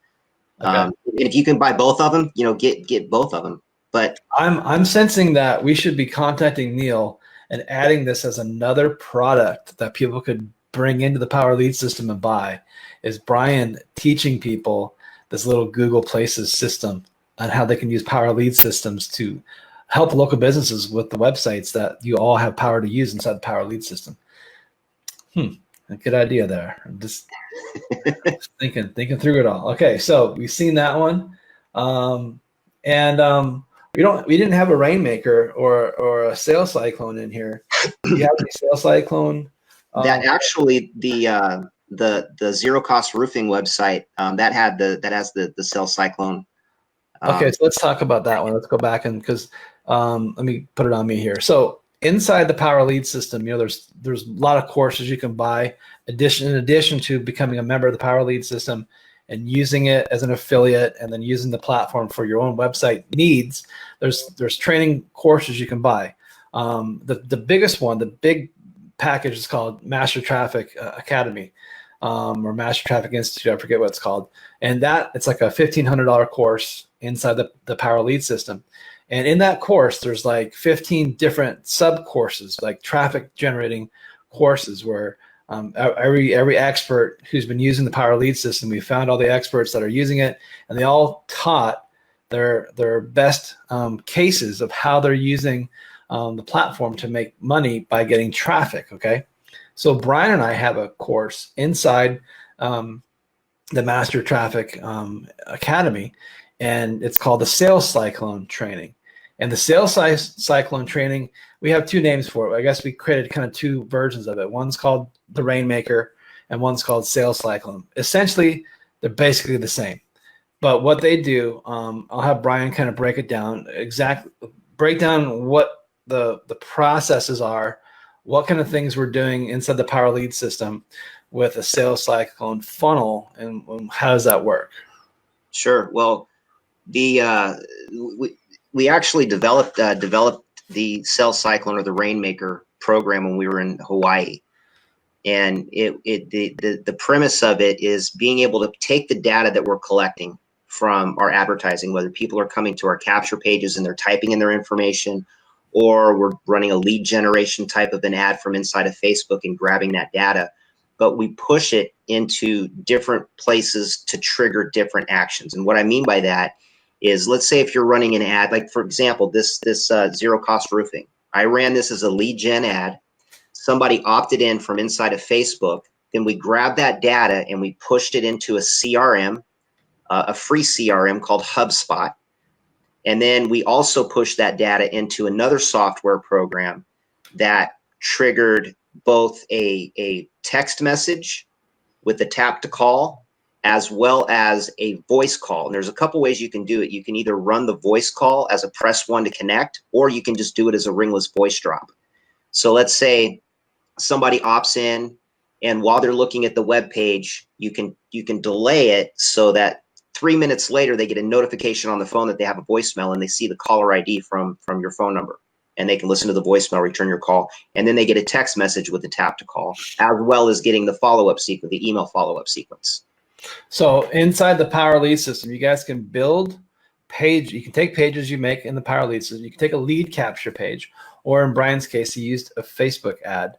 Okay. And if you can buy both of them, get both of them. But I'm sensing that we should be contacting Neil and adding this as another product that people could bring into the Power Lead system and buy. Is Brian teaching people this little Google Places system and how they can use Power Lead systems to help local businesses with the websites that you all have power to use inside the Power Lead system. A good idea there. I'm just thinking through it all. Okay, so we've seen that one, and we didn't have a rainmaker or a sales cyclone in here. Do you have any sales cyclone? That actually the Zero Cost Roofing website that has the Cell Cyclone. Okay, so let's talk about that one. Let's go back and because let me put it on me here. So inside the Power Lead system, there's a lot of courses you can buy. In addition to becoming a member of the Power Lead system and using it as an affiliate, and then using the platform for your own website needs, there's training courses you can buy. The biggest one, the big package, is called Master Traffic Academy. Or Master Traffic Institute, I forget what it's called. And it's like a $1,500 course inside the Power Lead system. And in that course, there's like 15 different sub courses, like traffic generating courses, where every expert who's been using the Power Lead system, we found all the experts that are using it, and they all taught their best cases of how they're using the platform to make money by getting traffic. Okay. So Brian and I have a course inside the Master Traffic Academy, and it's called the Sales Cyclone Training. And the Sales Cyclone Training, we have two names for it. I guess we created kind of two versions of it. One's called the Rainmaker, and one's called Sales Cyclone. Essentially, they're basically the same. But what they do, I'll have Brian kind of break down what the processes are, what kind of things we're doing inside the Power Lead system with a Sales Cyclone funnel, and how does that work? Sure. Well, we actually developed the Sales Cyclone, or the Rainmaker program, when we were in Hawaii, and the premise of it is being able to take the data that we're collecting from our advertising, whether people are coming to our capture pages and they're typing in their information, or we're running a lead generation type of an ad from inside of Facebook and grabbing that data, but we push it into different places to trigger different actions. And what I mean by that is, let's say if you're running an ad, like for example, this Zero Cost Roofing, I ran this as a lead gen ad. Somebody opted in from inside of Facebook. Then we grabbed that data and we pushed it into a CRM, a free CRM called HubSpot. And then we also pushed that data into another software program that triggered both a text message with the tap to call, as well as a voice call. And there's a couple ways you can do it. You can either run the voice call as a press 1 to connect, or you can just do it as a ringless voice drop. So let's say somebody opts in, and while they're looking at the web page, you can delay it so that 3 minutes later they get a notification on the phone that they have a voicemail, and they see the caller ID from your phone number, and they can listen to the voicemail, return your call, and then they get a text message with the tap to call, as well as getting the follow-up sequence, the email follow-up sequence. So inside the Power Lead system, you guys can build page. You can take pages you make in the Power Lead system. You can take a lead capture page, or in Brian's case, he used a Facebook ad,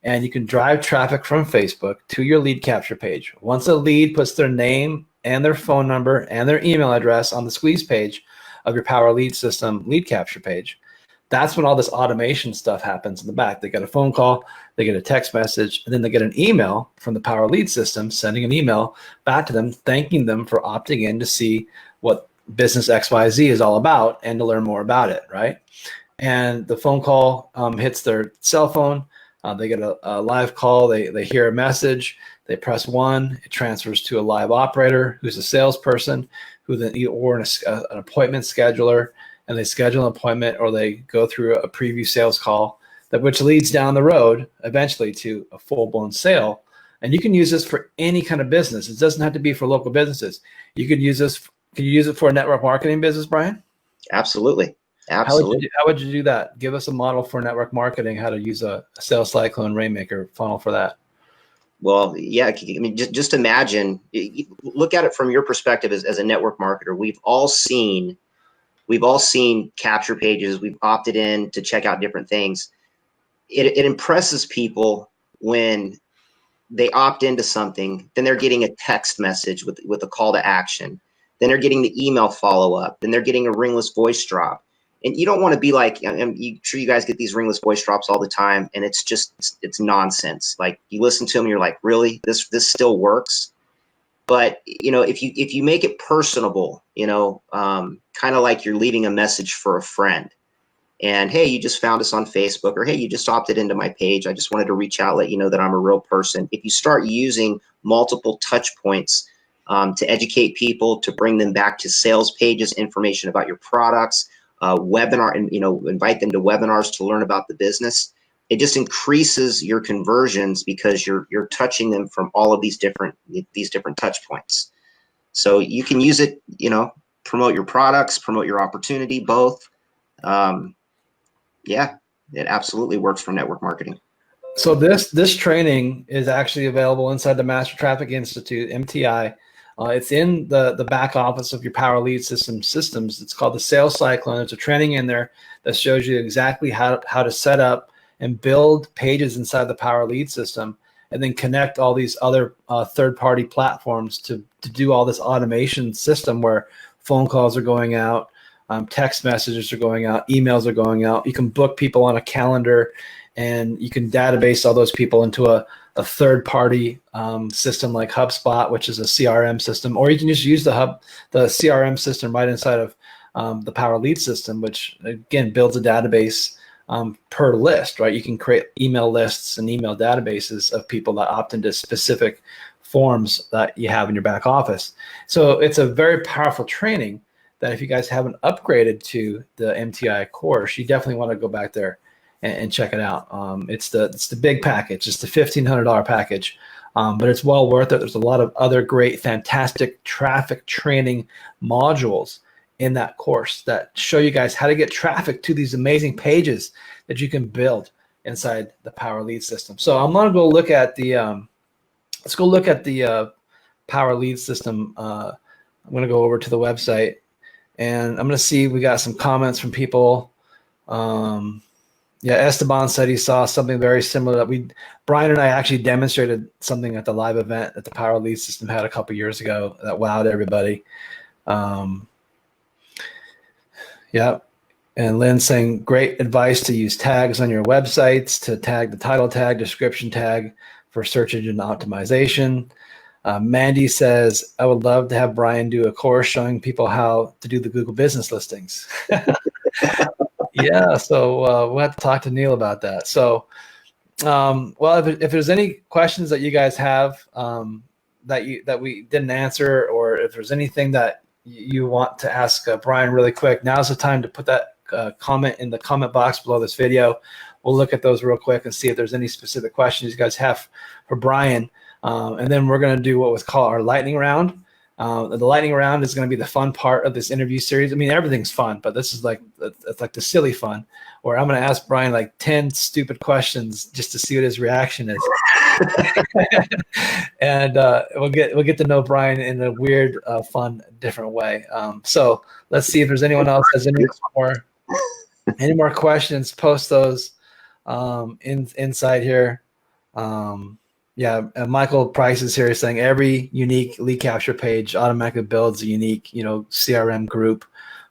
and you can drive traffic from Facebook to your lead capture page. Once a lead puts their name and their phone number and their email address on the squeeze page of your Power Lead system lead capture page, that's when all this automation stuff happens in the back. They get a phone call, they get a text message, and then they get an email from the Power Lead system, sending an email back to them, thanking them for opting in to see what business XYZ is all about and to learn more about it, right? And the phone call hits their cell phone. They get a live call. They hear a message. They press 1. It transfers to a live operator who's a salesperson, who then or an appointment scheduler, and they schedule an appointment, or they go through a preview sales call, which leads down the road eventually to a full-blown sale. And you can use this for any kind of business. It doesn't have to be for local businesses. You could use this. Can you use it for a network marketing business, Brian? Absolutely. Absolutely. How would you do that? Give us a model for network marketing, how to use a Sales Cyclone Rainmaker funnel for that. Well, yeah, I mean, just imagine, look at it from your perspective as a network marketer. We've all seen capture pages. We've opted in to check out different things. It impresses people when they opt into something, then they're getting a text message with a call to action. Then they're getting the email follow-up. Then they're getting a ringless voice drop. And you don't want to be like, I'm sure you guys get these ringless voice drops all the time, and it's nonsense. Like, you listen to them, you're like, really, this still works? But if you make it personable, kind of like you're leaving a message for a friend, and hey, you just found us on Facebook, or hey, you just opted into my page, I just wanted to reach out, let you know that I'm a real person. If you start using multiple touch points to educate people, to bring them back to sales pages, information about your products, webinar, and invite them to webinars to learn about the business, it just increases your conversions because you're touching them from all of these different touch points. So you can use it, promote your products, promote your opportunity, both. Yeah, it absolutely works for network marketing. So this training is actually available inside the Master Traffic Institute, MTI. It's in the back office of your Power Lead systems. It's called the Sales Cyclone. There's a training in there that shows you exactly how to set up and build pages inside the Power Lead system, and then connect all these other third-party platforms to do all this automation system where phone calls are going out, text messages are going out, emails are going out. You can book people on a calendar, and you can database all those people into a third-party system like HubSpot, which is a CRM system, or you can just use the CRM system right inside of the Power Lead system, which again builds a database per list, right? You can create email lists and email databases of people that opt into specific forms that you have in your back office. So it's a very powerful training that if you guys haven't upgraded to the MTI course, you definitely want to go back there and check it out. It's the big package. It's the $1,500 package, but it's well worth it. There's a lot of other great, fantastic traffic training modules in that course that show you guys how to get traffic to these amazing pages that you can build inside the Power Lead system. So I'm gonna go look at the let's go look at the Power Lead system. I'm gonna go over to the website, and I'm gonna see we got some comments from people. Yeah, Esteban said he saw something very similar that Brian and I actually demonstrated something at the live event that the Power Lead system had a couple years ago that wowed everybody. Yeah, and Lynn saying great advice to use tags on your websites, to tag the title tag, description tag for search engine optimization. Mandy says, I would love to have Brian do a course showing people how to do the Google business listings. Yeah, so we'll have to talk to Neil about that. So, well, if there's any questions that you guys have that we didn't answer, or if there's anything that you want to ask Brian really quick, now's the time to put that comment in the comment box below this video. We'll look at those real quick and see if there's any specific questions you guys have for Brian. And then we're going to do what was called our lightning round. The lightning round is going to be the fun part of this interview series. I mean, everything's fun, but this is it's like the silly fun, where I'm going to ask Brian like 10 stupid questions just to see what his reaction is. And we'll get to know Brian in a weird, fun, different way. So let's see if there's anyone else has any more questions. Post those inside here. Yeah, Michael Price is here saying every unique lead capture page automatically builds a unique, CRM group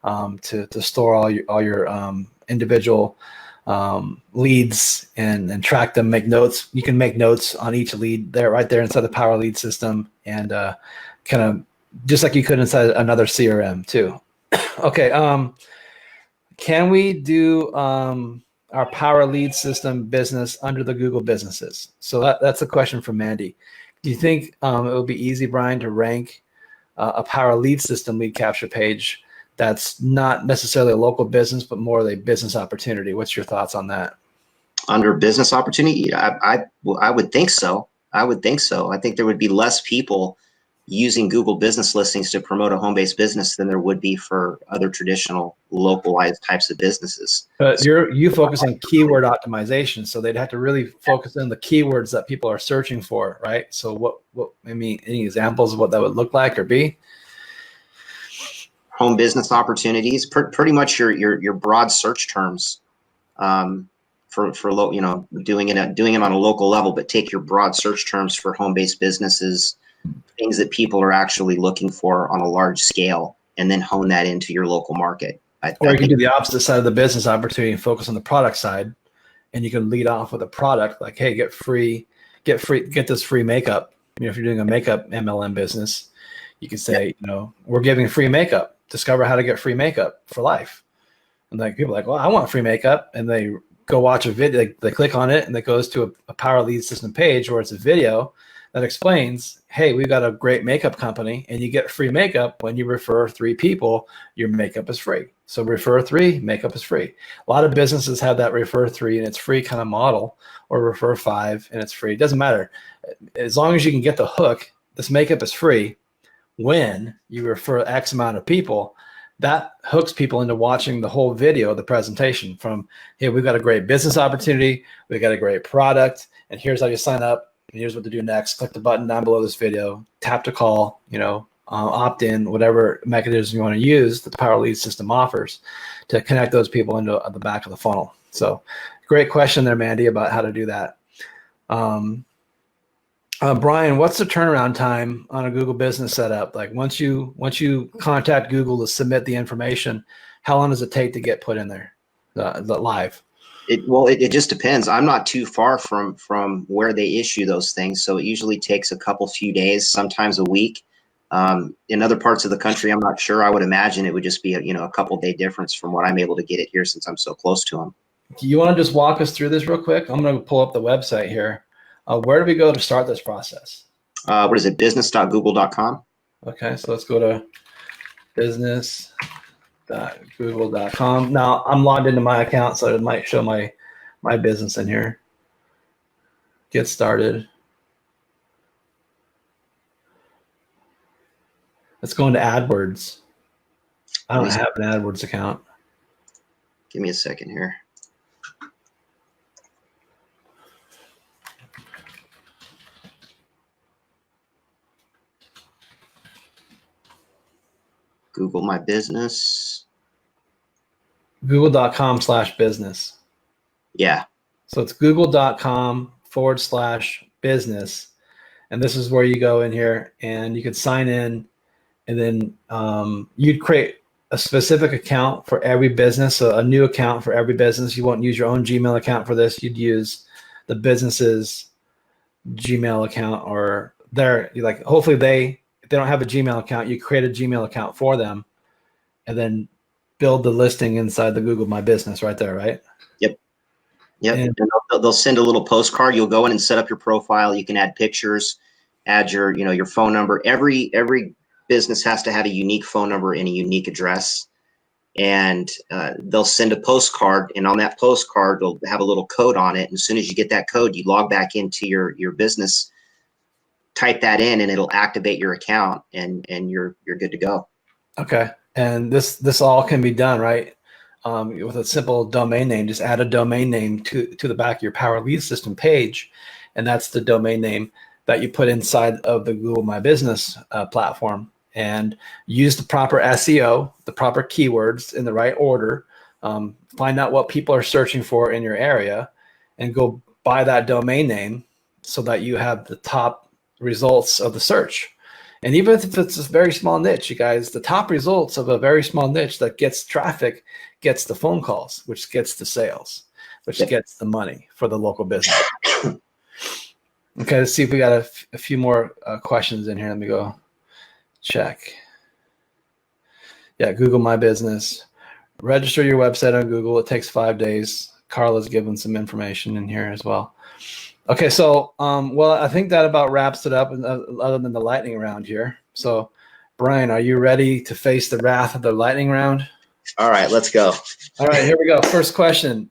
to store all your individual leads and track them, make notes. You can make notes on each lead right there inside the Power Lead system, and kind of just like you could inside another CRM too. Okay, can we do our Power Lead system business under the Google businesses? So that's a question from Mandy. Do you think it would be easy, Brian, to rank a Power Lead system lead capture page that's not necessarily a local business, but more of a business opportunity? What's your thoughts on that? Under business opportunity, I would think so. I think there would be less people using Google business listings to promote a home-based business than there would be for other traditional localized types of businesses. But you focus on keyword optimization, so they'd have to really focus on the keywords that people are searching for, right? So what any examples of what that would look like or be? Home business opportunities, pretty much your broad search terms for doing it on a local level, but take your broad search terms for home-based businesses, things that people are actually looking for on a large scale, and then hone that into your local market. Or I you can think do the opposite side of the business opportunity and focus on the product side, and you can lead off with a product like, hey, get this free makeup. If you're doing a makeup MLM business, you can say, we're giving free makeup. Discover how to get free makeup for life. And like people are like, well, I want free makeup, and they go watch a video. They click on it, and it goes to a Power Lead System page where it's a video that explains, hey, we've got a great makeup company, and you get free makeup when you refer 3 people. Your makeup is free. So refer 3, makeup is free. A lot of businesses have that refer 3 and it's free kind of model, or refer 5 and it's free. It doesn't matter. As long as you can get the hook, this makeup is free. When you refer X amount of people, that hooks people into watching the whole video, the presentation from, hey, we've got a great business opportunity. We've got a great product. And here's how you sign up. And here's what to do next. Click the button down below this video, tap to call, opt in, whatever mechanism you want to use that the Power Lead System offers to connect those people into the back of the funnel. So great question there, Mandy, about how to do that. Brian, what's the turnaround time on a Google business setup? Like once you contact Google to submit the information, how long does it take to get put in there, the live? It just depends. I'm not too far from where they issue those things, so it usually takes a few days, sometimes a week. In other parts of the country, I'm not sure. I would imagine it would just be a couple day difference from what I'm able to get it here since I'm so close to them. Do you want to just walk us through this real quick? I'm going to pull up the website here. Where do we go to start this process? What is it? Business.google.com. Okay, so let's go to business.google.com. Now I'm logged into my account, so it might show my business in here. Get started. Let's go into AdWords. I don't have an AdWords account. Give me a second here. Google My Business. Google.com/business. Yeah. So it's google.com/business. And this is where you go in here and you can sign in, and then you'd create a specific account for every business, so a new account for every business. You won't use your own Gmail account for this. You'd use the business's Gmail account, or hopefully if they don't have a Gmail account, you create a Gmail account for them and then build the listing inside the Google My Business right there, right? Yep. And they'll send a little postcard. You'll go in and set up your profile. You can add pictures, add your phone number. Every business has to have a unique phone number and a unique address. And they'll send a postcard, and on that postcard, they'll have a little code on it. And as soon as you get that code, you log back into your business, type that in, and it'll activate your account, and you're good to go. Okay. And this all can be done, right? With a simple domain name. Just add a domain name to the back of your Power Lead System page, and that's the domain name that you put inside of the Google My Business platform, and use the proper SEO, the proper keywords in the right order. Find out what people are searching for in your area, and go buy that domain name so that you have the top results of the search. And even if it's a very small niche, you guys, the top results of a very small niche that gets traffic gets the phone calls, which gets the sales, which gets the money for the local business. Okay, let's see if we got a few more questions in here. Let me go check. Yeah, Google My Business. Register your website on Google. It takes 5 days. Carla's given some information in here as well. Okay, so I think that about wraps it up, other than the lightning round here. So, Brian, are you ready to face the wrath of the lightning round? All right, let's go. All right, here we go. First question.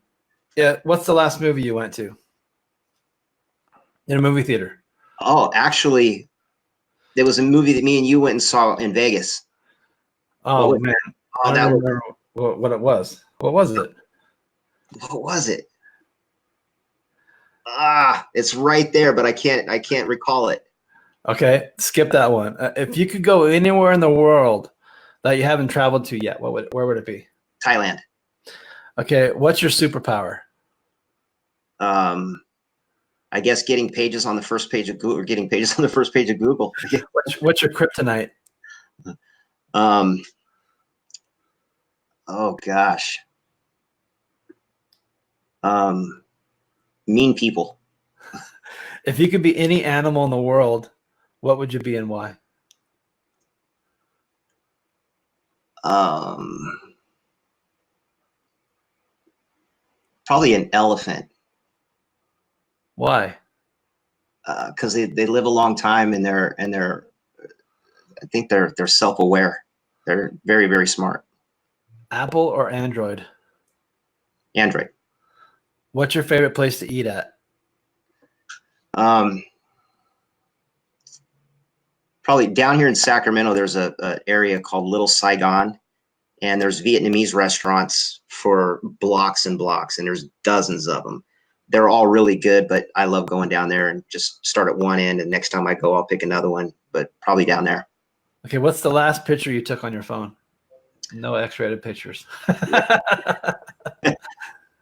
Yeah, what's the last movie you went to in a movie theater? Oh, actually, there was a movie that me and you went and saw in Vegas. Oh, man. I don't remember what it was. What was it? What was it? It's right there, but I can't recall it. Okay, skip that one. If you could go anywhere in the world that you haven't traveled to yet, where would it be? Thailand. Okay, what's your superpower? I guess getting pages on the first page of Google, or getting pages on the first page of Google. What's your kryptonite? Oh gosh. Mean people. If you could be any animal in the world, what would you be and why? Um, Probably an elephant. Why? Because they live a long time and they're I think they're self-aware. They're very, very smart. Apple or Android? Android. What's your favorite place to eat at? Um, Probably down here in Sacramento, there's a area called Little Saigon, and there's Vietnamese restaurants for blocks and blocks, and there's dozens of them. They're all really good, but I love going down there and just start at one end, and next time I go, I'll pick another one, but probably down there. Okay, what's the last picture you took on your phone? No X-rated pictures. The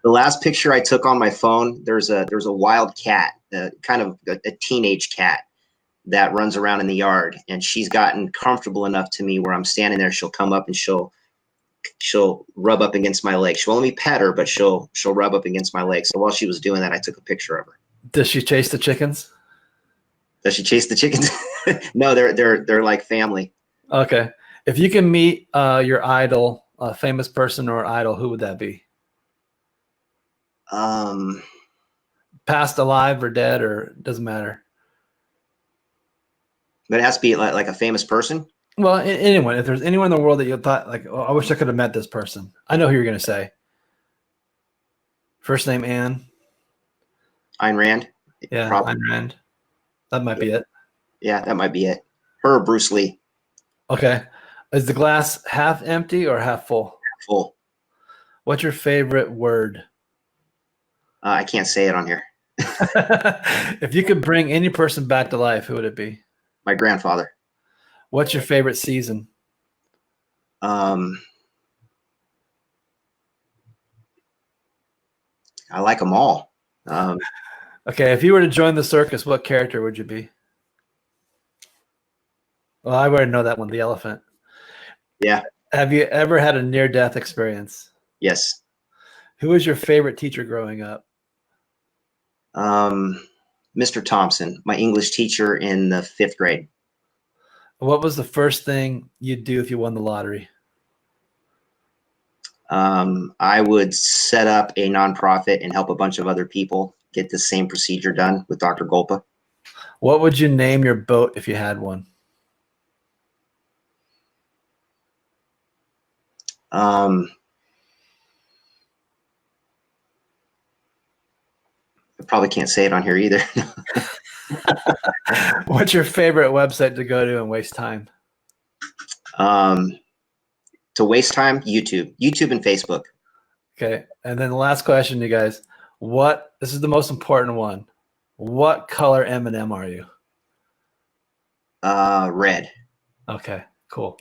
last picture I took on my phone, there's a wild cat, kind of a teenage cat that runs around in the yard, and she's gotten comfortable enough to me where I'm standing there. She'll come up and she'll rub up against my leg. She won't let me pet her, but she'll rub up against my leg. So while she was doing that, I took a picture of her. Does she chase the chickens? Does she chase the chickens? No, they're like family. Okay. If you can meet your idol, a famous person or idol, who would that be? Um, Past, alive, or dead, or doesn't matter. but it has to be like a famous person. Well, anyone. If there's anyone in the world that you thought, like, oh, I wish I could have met this person. I know who you're going to say. First name Anne. Ayn Rand. Yeah, Probably. Ayn Rand. That might be it. Yeah, that might be it. Her or Bruce Lee. Okay. Is the glass half empty or half full? Full. What's your favorite word? I can't say it on here. If you could bring any person back to life, who would it be? My grandfather. What's your favorite season? I like them all. Okay, if you were to join the circus, what character would you be? Well, I already know that one, the elephant. Yeah. Have you ever had a near-death experience? Yes. Who was your favorite teacher growing up? Mr. Thompson, my English teacher in the 5th grade. What was the first thing you'd do if you won the lottery? I would set up a nonprofit and help a bunch of other people get the same procedure done with Dr. Golpa. What would you name your boat if you had one? I probably can't say it on here either. What's your favorite website to go to and waste time? To waste time, YouTube and Facebook. Okay, and then the last question, you guys. This is the most important one. What color M&M are you? Red. Okay, cool.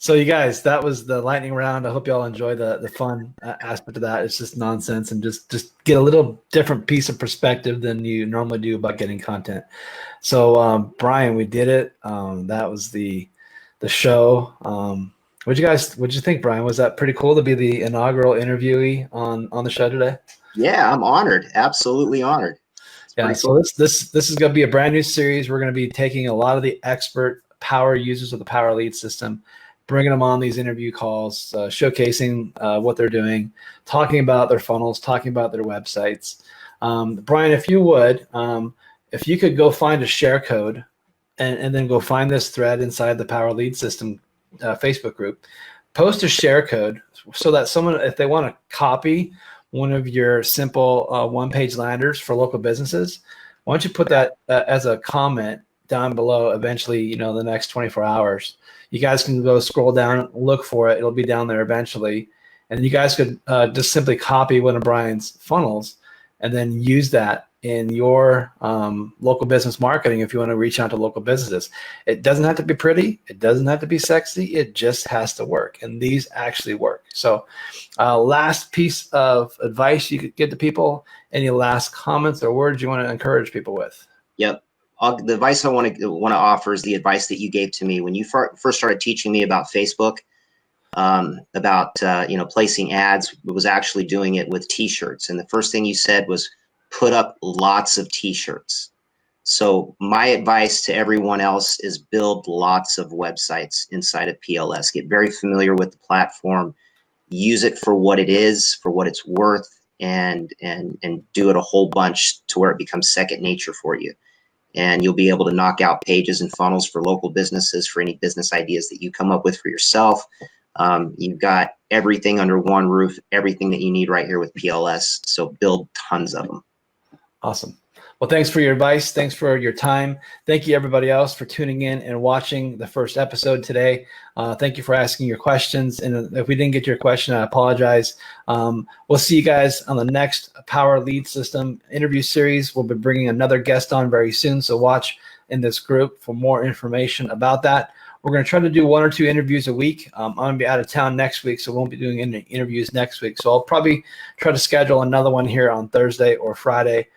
So you guys, that was the lightning round. I hope y'all enjoy the fun aspect of that. It's just nonsense and just get a little different piece of perspective than you normally do about getting content. So Brian, we did it. That was the show. What'd you think, Brian? Was that pretty cool to be the inaugural interviewee on the show today? Yeah, I'm honored. Absolutely honored. Yeah. So this is going to be a brand new series. We're going to be taking a lot of the expert power users of the Power Lead system, bringing them on these interview calls, showcasing what they're doing, talking about their funnels, talking about their websites. Brian, if you would, if you could go find a share code and then go find this thread inside the Power Lead System Facebook group, post a share code so that someone, if they want to copy one of your simple one-page landers for local businesses, why don't you put that as a comment down below eventually, the next 24 hours. You guys can go scroll down, look for it. It'll be down there eventually. And you guys could just simply copy one of Brian's funnels and then use that in your local business marketing if you want to reach out to local businesses. It doesn't have to be pretty. It doesn't have to be sexy. It just has to work. And these actually work. So last piece of advice you could give to people, any last comments or words you want to encourage people with? Yep. The advice I want to offer is the advice that you gave to me when you first started teaching me about Facebook. about placing ads, was actually doing it with T-shirts. And the first thing you said was put up lots of T-shirts. So my advice to everyone else is build lots of websites inside of PLS. Get very familiar with the platform. Use it for what it is, for what it's worth, and do it a whole bunch to where it becomes second nature for you. And you'll be able to knock out pages and funnels for local businesses, for any business ideas that you come up with for yourself. You've got everything under one roof, everything that you need right here with PLS. So build tons of them. Awesome. Well, thanks for your advice. Thanks for your time. Thank you, everybody else, for tuning in and watching the first episode today. Thank you for asking your questions. And if we didn't get to your question, I apologize. We'll see you guys on the next Power Lead System interview series. We'll be bringing another guest on very soon, so watch in this group for more information about that. We're going to try to do 1 or 2 interviews a week. I'm going to be out of town next week, so we won't be doing any interviews next week. So I'll probably try to schedule another one here on Thursday or Friday.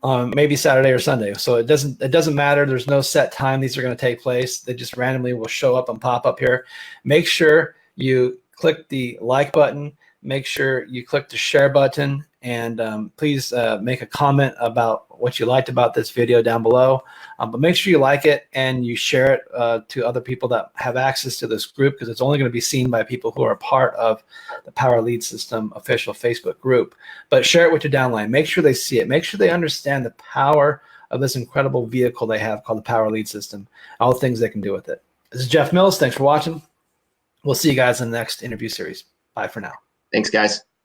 Maybe Saturday or Sunday. So it doesn't matter. There's no set time these are going to take place. They just randomly will show up and pop up here. Make sure you click the like button. Make sure you click the share button, and please make a comment about what you liked about this video down below. But make sure you like it and you share it to other people that have access to this group, because it's only going to be seen by people who are part of the Power Lead System official Facebook group. But share it with your downline. Make sure they see it. Make sure they understand the power of this incredible vehicle they have called the Power Lead System, all the things they can do with it. This is Jeff Mills. Thanks for watching. We'll see you guys in the next interview series. Bye for now. Thanks, guys.